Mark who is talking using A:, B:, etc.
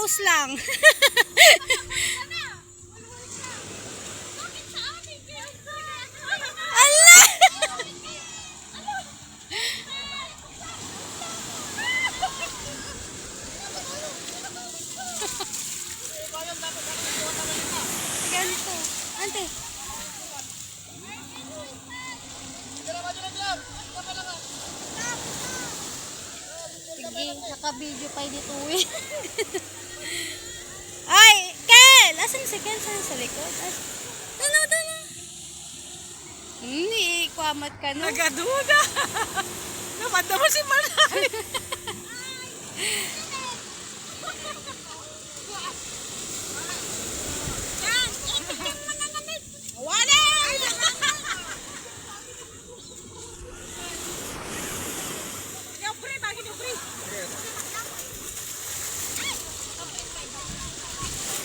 A: post lang. Ala! Ganito. Ante. Sige, naka-video pa dito eh. Ay, Kel! Asan si Kel? Saan sa likod? Dala. Hindi, kuamat ka no?
B: Nagaduda. Namanda mo si Manali.